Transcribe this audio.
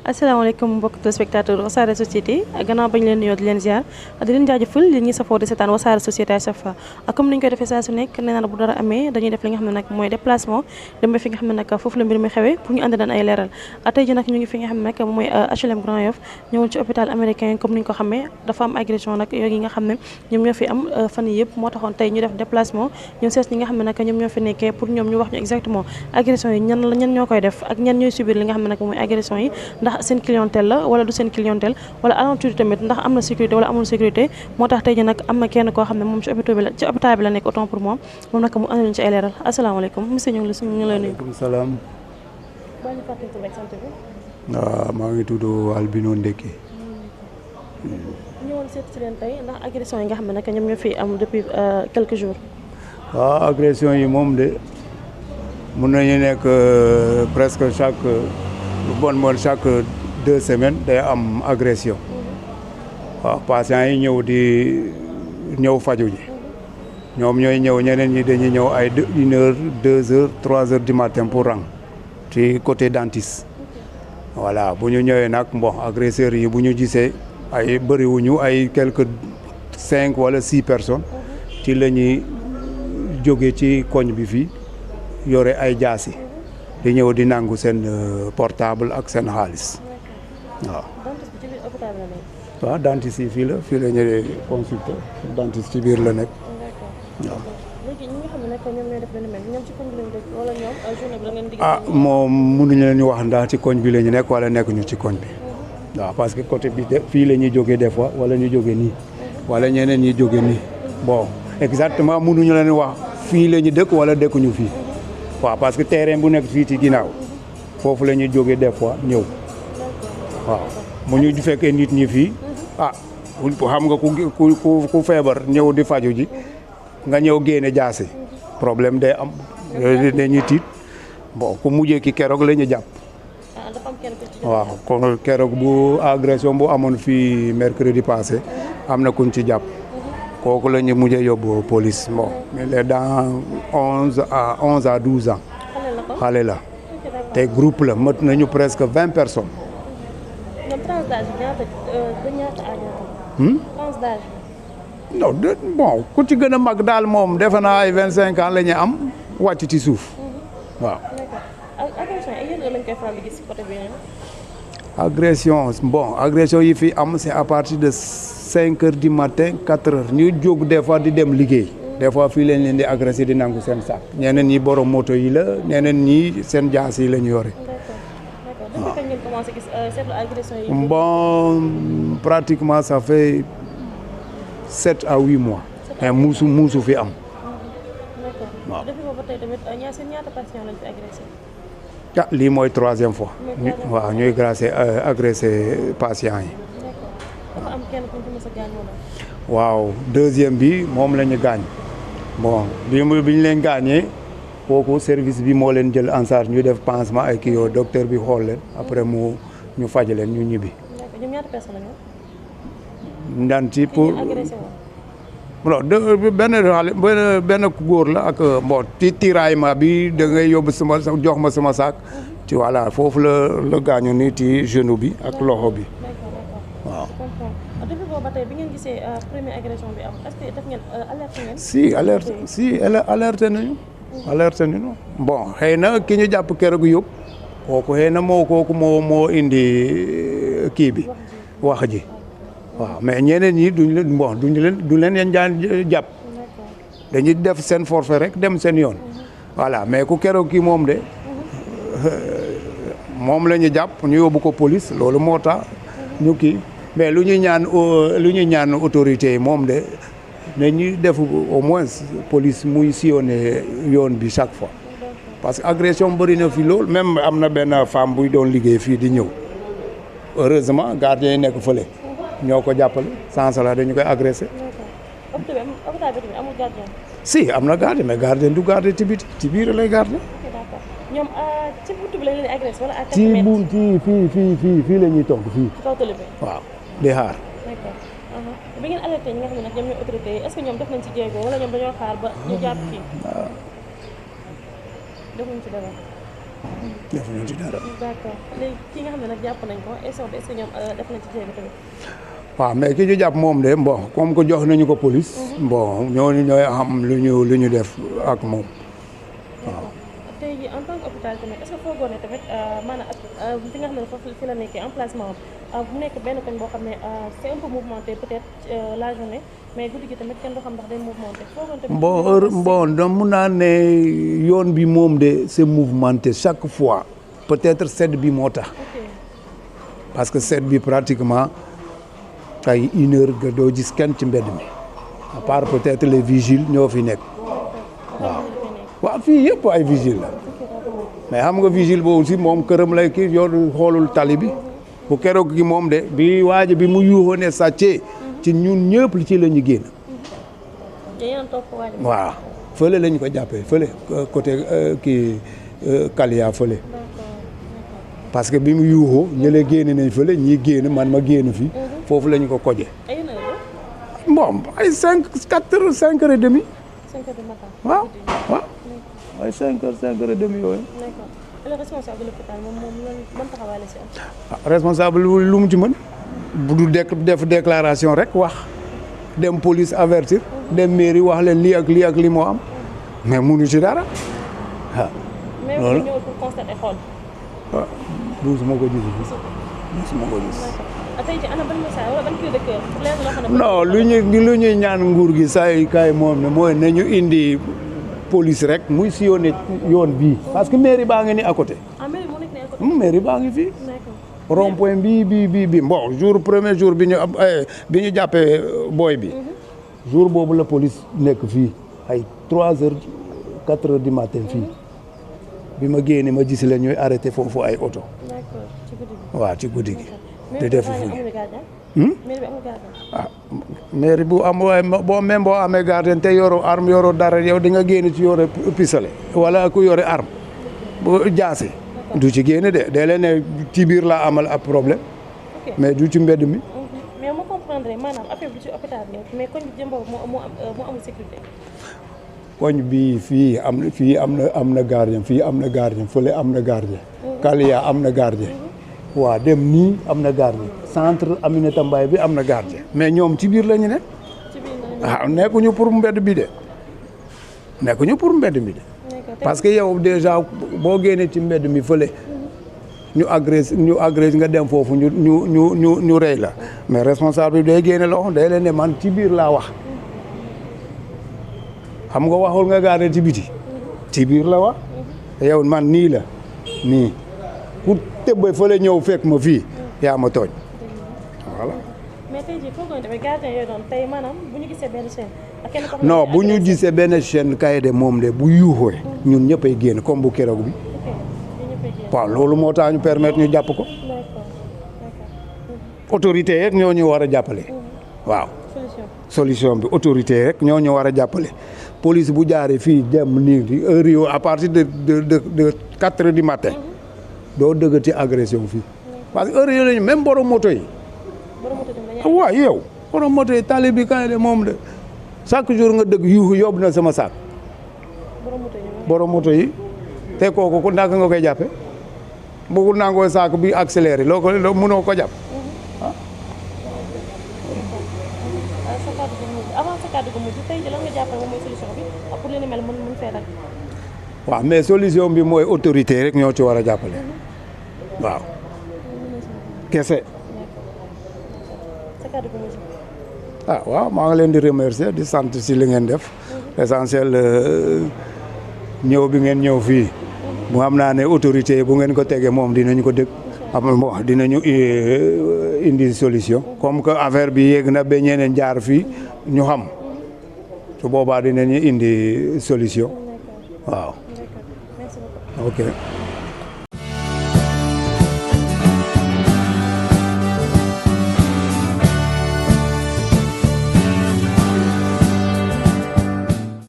asalaamaaleykum mbokk téléspectateur Wassare Société gannaaw bañ leen nuyoo di leen ziar di leen jaajëfal li ñuy safoo di seetaan Wassare Société à chaque fois comme ni ñu koy defee saa su nekk nee naa bu dara amee dañuy def li nga xam ne nag mooy déplacement dem ba fi nga xam ne nag foofu la mbir mi xewee pour ñu ànd daan ay leeral tey ji nag ñu ngi fi nga xam ne nag mooy HLM Grand Yoff ñëwoon ci hôpital américain comme ni ñu ko xamee dafa am agression nag yooyu nga xam ne ñoom ñoo fi am fan yi yëpp moo taxoon tey ñu def déplacement ñoom sees ñi nga xam ne nag ñoom ñoo fi nekkee pour ñoom ñu wax ñu exactement agression yi ñan ñoo koy def ak ñan ñooy subir li nga xam ne nag mooy agression yi ndax seen clientèle la wala du seen clientèle wala alentour tamit ndax am na sécurité wala amul sécurité moo tax tey ji nag am na kenn koo xam ne moom ci hôpital bi la nekk autant pour moi moom nag mu andi ñu ci ay leeral asalaamaaleykum monsieur ñu ngi lay nuyu. waaleykum salaam. baa ñu fàttali tur beeg sant bi. waaw maa ngi tudd Albino Ndeki. ñëwoon seet si leen tey ndax agression yi nga xam ne nag ñoom ñoo fi am depuis quelques jours. waaw agression yi moom de mun nañu nekk presque chaque 2 semaines day am agression. waaw patients yi ñëw faju ji ñoom ñooy ñëw ñeneen ñi dañuy ñëw ay 1 heure 2 heures 3 heures du matin pour rang ci côté dentiste. voilà bu ñu ñëwee nag bon agresseurs yi bu ñu gisee ay bëriwuñu ay quelques 5 wala 6 personnes ci la ñuy jóge ci koñ bi fii yore ay jaasi di ñëw di nangu seen portable ak seen xaalis waaw. waaw dentiste yi fii la ñuy consulter dentiste ci biir la nekk waaw. léegi ñi nga xam ne nag ñoom ñooy def lu mel ñoom ci koñ bi lañ dëkk wala ñoom journée bi da ngeen digg. moom mënuñu leen wax ndax ci koñ bi la ñu nekk wala nekkuñu ci koñ bi waaw parce que côté bi fii la ñuy jógee des fois wala ñu jógee nii wala ñeneen ñi jógee nii bon exactement mënuñu leen wax fii la ñu dëkk wala dëkkuñu fii waaw parce que terrain bu nekk fii ci ginnaaw foofu la ñuy jógee des fois ñëw waaw mu ñu fekkee nit ñi fii xam nga ku feebar ñëw di faju ji nga ñëw génne jaase problème day am dañuy tiit bon ku mujjee ki keroog la ñu jàpp waaw kon keroog bu agression bu amoon fii mercredi passé am na kuñ ci jàpp kooku la ñu mujjee yóbbu police bon il est dans 11 à 12 ans xale la te groupe la mët nañu presque 20 personnes. ñoom tranche d'âge ñaata à ñaata. tranche d'âge non bon ku ci gën a mag daal moom defe naa ay 25 ans la ñu am wàcc ci suuf waaw. agression yi yéen lañ koy faral di gis côté bi. agression yi fi am c'est à partir de 5 heures du matin 4 heures ñu jóg des fois di dem liggéey. des fois fii lañ leen di agressé di nangu seen sac ñeneen ñi borom moto yi la ñeneen ñi seen jaas yi la ñu yore. depuis kañ ngeen commencé gis seetlu agression yi. bon pratiquement ça fait 7 à 8 mois. mais muusu fi am. waaw depuis boobu ba tey tamit ñaata patient lañ fi agressé. lii mooy 3e fois. waaw ñuy agressé patient yi. dafa am kenn ku ñu mës a gaañ wala. waaw 2e bi moom la ñu gaañ bon bi ñu leen gaañee kooku service bi moo leen jël en charge ñu def pansement ay kii yoo docteur bi xool leen après ñu faj leen ñu ñibbi. ñoom ñaata personnes la ñu. ndaan ci pour non benn góor la ak bon ci tiraillement bi da ngay yóbbu jox ma sama saak ci voilà foofu la gaañu ni ci genou bi ak loxo bi waaw. depuis boobu ba tey bi ngeen gisee première agression bi am est-ce que def ngeen alerte ngeen. alerte nañu bon xëy na ki ñu jàpp keroog yóbbu kooku xëy na moo indi kii bi wax ji waaw mais ñeneen ñi du leen yan jaan jàpp dañuy def seen forfait rek dem seen yoon voilà mais ku keroog kii moom de moom la ñu jàpp ñu yóbbu ko police loolu moo tax ñu kii mais lu ñuy ñaan autorité yi moom de ne ñuy def au moins police muy sillonné yoon bi chaque fois parce que agression bëri na fi lool même am na benn femme buy doon liggéey fii di ñëw heureusement gardien yi nekk fële ñoo ko jàppale sans cela dañu koy agressé. si am na gardien mais gardien du gardien ci biti ci biir lay gardien. ñoom ci buntu bi lañ leen di agressé wala ci fii la ñuy toog fii. ci kaw télé bi. waaw di xaar. bi ngeen alerté ñi nga xam ne nag ñoom ñooy autorité yi est-ce que ñoom def nañ ci jéego wala ñoom dañoo xaar ba ñu jàpp kii. defuñ ci dara. defuñu ci dara. d'accord léegi ki nga xam ne nag jàpp nañ ko est-ce que ñoom def nañ ci jéego tamit. waaw mais ki ñu jàpp moom de bon comme que jox nañu ko police. bon ñooñu ñooy xam lu ñu def ak moom waaw. tey jii en tant que hôpital tamit est-ce que foogoo ne tamit maanaam ak fi nga xam ne foofu fi la nekkee emplacement bu nekk benn koñ boo xam ne c'est un peu mouvementé peut-être la journée mais guddi gi tamit kenn du xam ndax day mouvementé foogoon tamit. bon donc mun naa ne yoon bi moom de c'est mouvementé chaque fois peut-être sedd bi moo tax. parce que sedd bi pratiquement ay 1 heure nga doo gis kenn ci mbedd mi à part peut-être les vigiles ñoo fi nekk waaw. waaw fii yëpp ay vigile la mais xam nga vigile boobu aussi moom këram lay kii yoon xoolul tali bi bu keroog gi moom de bi waaja bi mu yuuxoo ne sàccee ci ñun ñëpp li ci la ñu génn. waaw fële lañ ko jàppee fële côté kii Kalia fële parce que bi mu yuuxoo ñële génn nañ fële ñii génn man ma génn fii foofu lañ ko koje. bon ay 5 heures et demi. 5 heures du matin. waaw waaw ay 5 heures et demi yooyu. d'accord le responsable de l'hôpital moom ban taxawaay la si am. responsable lu mu ci mën bu du def déclaration rek wax dem police avertir dem mairie wax leen lii ak lii moo am mais munu ci dara waaw. loolu mais ñëw pour constater xool. waaw musuma ko gis. musuma ko gis. tey jii ana ban message wala ban cri de cœur pour loo xam ne. non lu ñuy ñaan nguur gi saa yu kaay moom ne mooy nañu indi police rek muy sillonné yoon bii parce que mairie baa ngi ni à côté. mairie moo nekk nii à côté. mairie baa ngi fii. d'accord rond point bii bon premier jour bi ñu jàppee booy bi. jour boobu la police nekk fii ay 3 heures 4 heures du matin fii bi ma génnee ma gis la ñuy arrêté foofu ay oto. d'accord ci guddi gi. waaw ci guddi gi. di def fii mairie bi amul gardien. mairie bu am waaye boo amee gardien te yoroo arme yoroo dara yow di nga génn ci yore pistolet wala ku yore arme bu jaase du ci génn de leen ne ci biir laa amal ab problème mais du ci mbedd mi. mais ma comprendre maanaam affaire bi ci hôpital bi mais koñ bi jëm boobu moo amul sécurité. koñ bi fii am na gardien fii am na gardien fële am na gardien. Kalia am na gardien. waaw dem nii am na gardien centre Aminata Mbaye bi am na gardien mais ñoom ci biir la ñu ne. ci biir la ñu nekkuñu pour mbedd bi de nekkuñu pour mbedd bi de. parce que yow déjà boo génnee ci mbedd mi fële ñu agresse nga dem foofu ñu rey la mais responsable bi day génne loxo day leen ne man ci biir laa wax xam nga waxul nga gardien ci biti ci biir la wax yow man nii la nii. ku tëbbee fële ñëw fekk ma fii yaa ma tooñ voilà. mais tey jii foog nga tamit gardien yooyu noonu tey maanaam bu ñu gisee benn chaîne ak kenn ko xam non bu ñu gisee benn chaîne kay de moom de bu yuuxoo ñun ñëppay génn comme bu keroog bi. waaw loolu moo tax ñu permettre ñu jàpp ko. autorité rek ñoo ñu war a jàppale. waaw solution bi autorité rek ñoo ñu war a jàppale. police bu jaaree fii dem nii di heure yoo à partir de 4 heures du matin. doo dëgg ci agression fii parce que heure yooyu lañu même borom moto yi. waaw yow borom moto yi tali bi kaay de moom de chaque jour nga dëgg yuuxu yóbbu na sama saak. borom moto yi te kooku ku naka nga koy jàppe bu nangoo saak bi accéléré loo ko mënoo ko jàpp. avant sa kàddu gu mujj tey jii lan nga jàpp moom mooy solution bi pour li ni mel mën fee rek. waaw mais solution bi mooy autorité rek ñoo ci war a jàppale. waaw kese. waaw maa ngi leen di remercier di sant si li ngeen def l'essentiel ñëw bi ngeen ñëw fii mu xam naa ne autorité yi bu ngeen ko tegee moom dinañu ko dégg bon dinañu indi solution comme que affaire bi yéeg na ba ñeneen jaar fii ñu xam su boobaa dinañu indi solution waaw ok